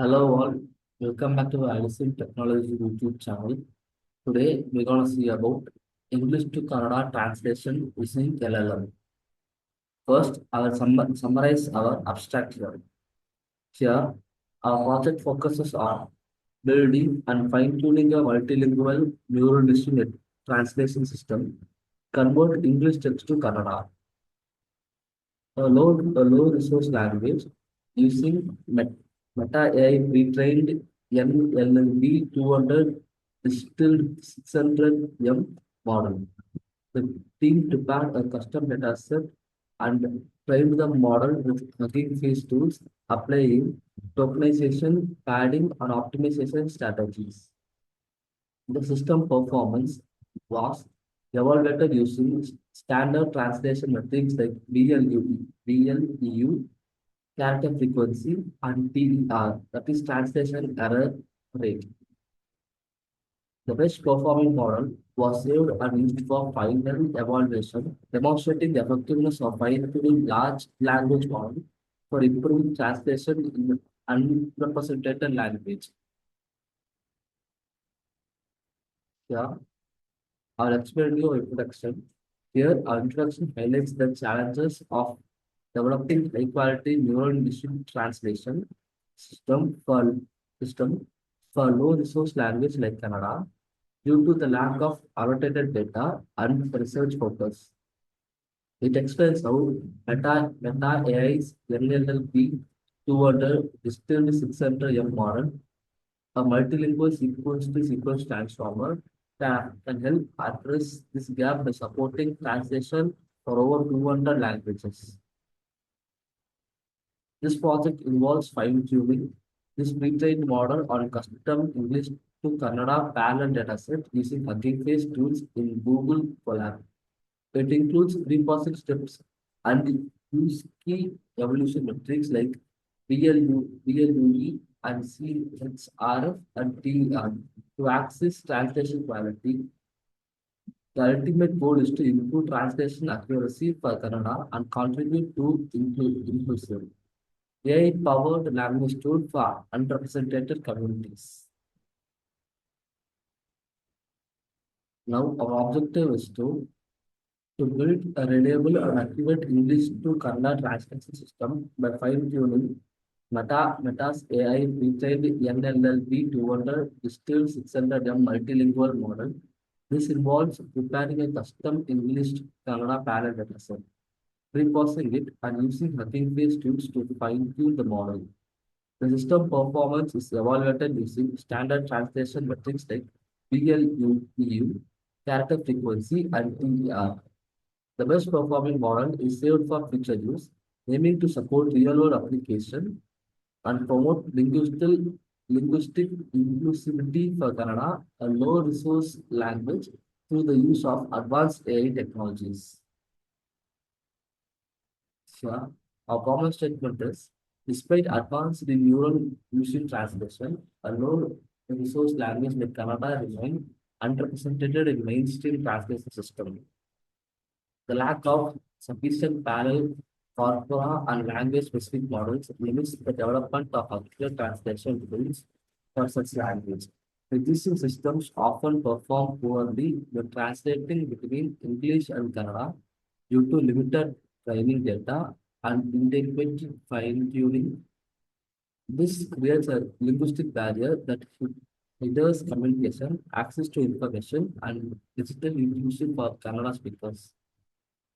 Hello all, welcome back to Allison Technology YouTube channel. Today we're gonna see about English to Kannada translation using LLM. First, I will summarize our abstract here. Here, our project focuses on building and fine-tuning a multilingual neural machine translation system, convert English text to Kannada, a low resource language using Meta AI pre-trained NLLB 200 distilled 600M model. The team prepared a custom dataset and trained the model with Hugging Face tools, applying tokenization, padding, and optimization strategies. The system performance was evaluated using standard translation metrics like BLEU, character frequency, and TER, that is translation error rate. The best performing model was saved and used for final evaluation, demonstrating the effectiveness of fine-tuning large language model for improving translation in unrepresented language. Yeah. Our explain your introduction. Here, our introduction highlights the challenges of developing high-quality neural machine translation system for system for low-resource language like Kannada due to the lack of annotated data and research focus. It explains how Meta AI's NLLP 200 distilled 600M model, a multilingual sequence-to-sequence transformer, can help address this gap by supporting translation for over 200 languages. This project involves fine-tuning this pre-trained model on custom English to Kannada parallel dataset using Hugging Face tools in Google Colab. It includes pre-processing steps and use key evolution metrics like BLUE and CHRF and TER to access translation quality. The ultimate goal is to improve translation accuracy for Kannada and contribute to inclusive AI-powered language tool for underrepresented communities. Now, our objective is to build a reliable and accurate English to Kannada translation system by fine-tuning Meta's AI pre-trained NLLP 200 distilled 600M multilingual model. This involves preparing a custom English to Kannada parallel dataset, pre-processing it, and using Hugging Face tools to fine-tune the model. The system performance is evaluated using standard translation metrics like BLUEU, character frequency, and TER. The best performing model is saved for future use, aiming to support real-world application and promote linguistic inclusivity for Kannada, a low-resource language, through the use of advanced AI technologies. Sure. Our common statement is, despite advanced in neural machine translation, a low-resource language like Kannada remains underrepresented in mainstream translation system. The lack of sufficient parallel corpora and language-specific models limits the development of accurate translation tools for such language. Existing systems often perform poorly when translating between English and Kannada due to limited training data and inadequate fine-tuning. This creates a linguistic barrier that hinders communication, access to information, and digital inclusion for Kannada speakers.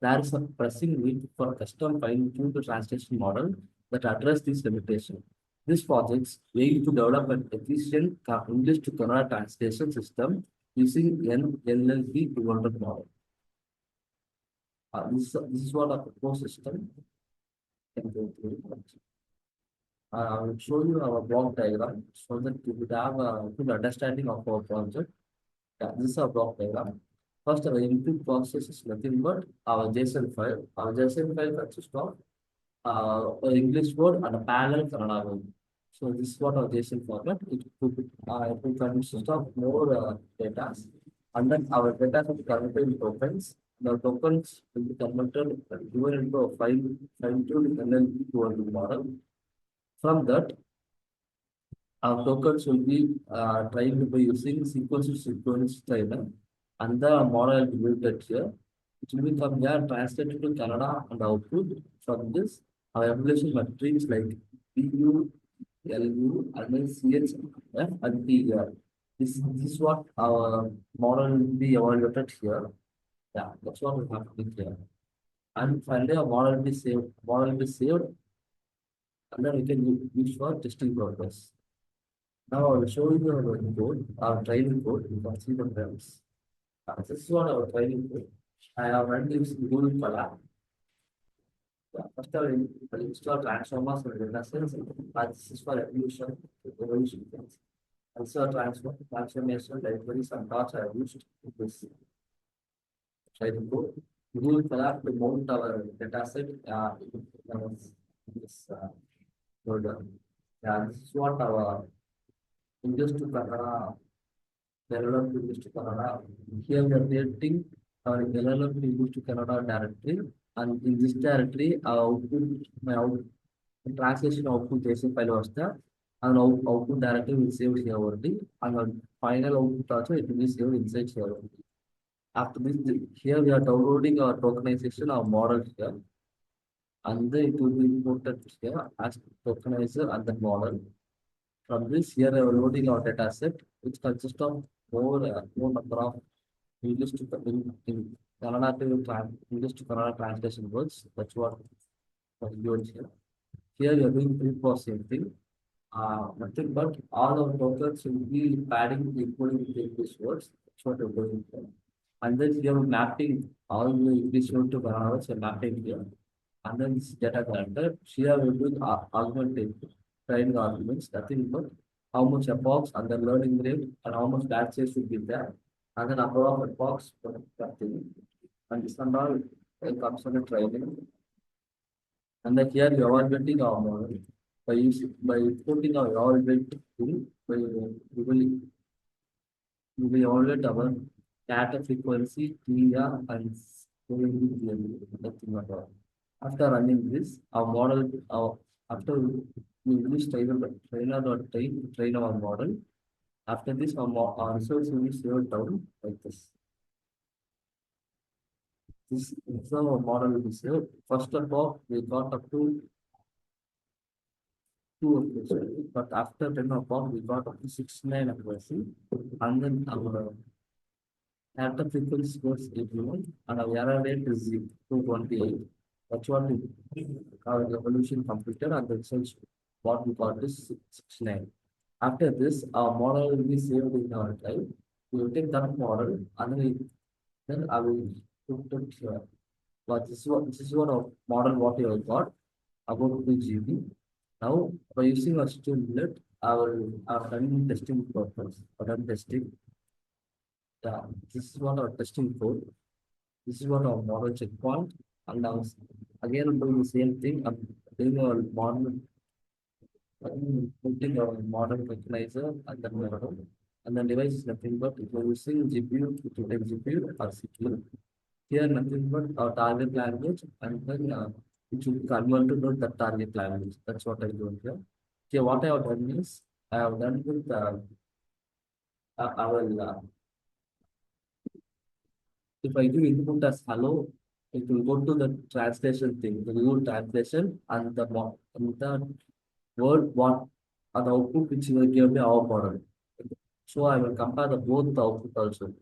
There is a pressing need for a custom fine-tuned translation model that address these limitations. This project aims to develop an efficient English to Kannada translation system using NLP 200 model. This is what a proposed system can go through. I will show you our block diagram so that you would have a good understanding of our project. Yeah, this is our block diagram. First, our input process is nothing but our JSON file. Our JSON file consists of an English word and a parallel Kannada word. So this is what our JSON format. It consists of more data, and then our data will be converted into tokens. The tokens will be converted given into a fine-tuned NLP model. From that, Our tokens will be trained by using sequence to sequence trainer, and the model will be built here. It will be from here translated to Kannada and output. From this, our evaluation metrics like PU, LU, and then CHF and PR. This is what our model will be evaluated here. Yeah, that's what we have to be here. And finally, a model will be saved. Model will be saved, and then we can use for testing purpose. Now I will show you our code, our training code. You can see the terms. This is what our training code. I have run this Google Colab. First, I will install transformers and renaissance. This is for evolution. Also, transformation libraries and parts are used in this training code. Google Colab to mount our dataset in this folder. Yeah, this is what our English-to-Kannada LLM to English-to-Kannada. Here we are creating our LLM to English-to-Kannada directory, and in this directory, our output, my translation output JSON file was there, and output directory will save here only, and our final output also it will be saved inside here only. After this, here we are downloading our tokenization, our model here, and then it will be imported here as tokenizer and the model. From this, here we are loading our data set, which consists of more number of English to in Kannada to English to Kannada translation words. That's what was doing here. Here we are doing pre-processing. Nothing but all our tokens will be padding equally with the English words. That's what we're doing here. And then here we're mapping all the English word to Kannada words, we're mapping here. And then this data character. Here we're doing augmenting training arguments, nothing but how much epochs and the learning rate and how much batch size should be there, and the number of epochs for that thing. And this number all comes from the training. And then here we are evaluating our model by putting our evaluate thing by we will evaluate our data frequency, TR, and nothing at all. After running this, our model, after we use train our model. After this, our results will be saved down like this. This is our model will be saved. First of all, we got up to 2 accuracy, but after 10 we got up to 69 accuracy, and then our data frequency was 81, and our error rate is 228. That's what our evolution completed, and the results what we got is 69. After this, our model will be saved in our drive. We will take that model and then I will put it here. But this is what our model what we have got about 2 GB. Now by using our streamlet, our running testing purpose, run testing. Yeah, this is what our testing code. This is what our model checkpoint. And now again I'm doing the same thing. I'm doing our model, putting our model recognizer and then model. And then device is nothing but if you're using GPU, it will take GPU or CPU. Here nothing but our target language, and then it should convert to the target language. That's what I do here. Okay, what I have done is I have done with I will if I do input as hello, it will go to the translation thing, the Google translation, and the word what are the output which will give me our model. So I will compare the both the output also.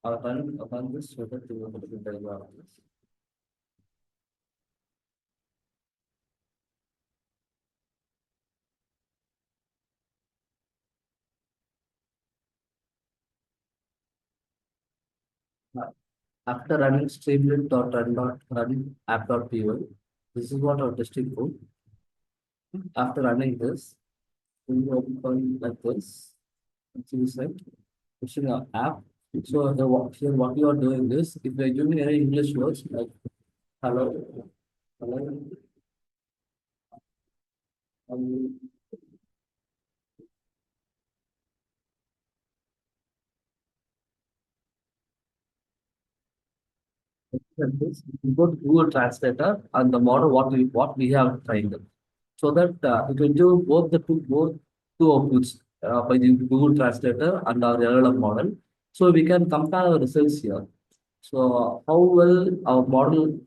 I'll run this so that you will get the diagram of this. After running streamlit.run app.py, this is what our testing code. After running this, we will open like this. See this side, pushing our app. So here what we are doing is if we are using any English words like hello, hello, um, like this, we go to Google Translator and the model what we have trained. So that it will do both the two both two outputs by the Google Translator and our LLM model. So we can compare our results here. So how well our model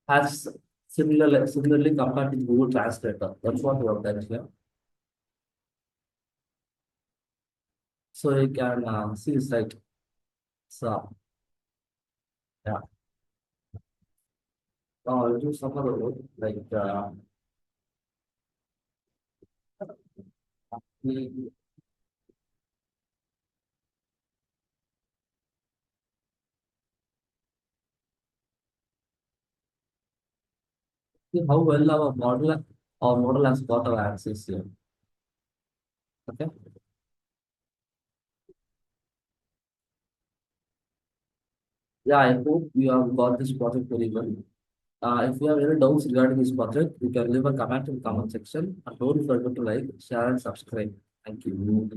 has similarly compared to Google Translator. That's what we have done here. So you can see this right. So yeah, I'll do some other work like we see how well our model has got our access here. Okay. Yeah, I hope you have got this project very well. If you have any doubts regarding this project, you can leave a comment in the comment section and don't forget to like, share, and subscribe. Thank you.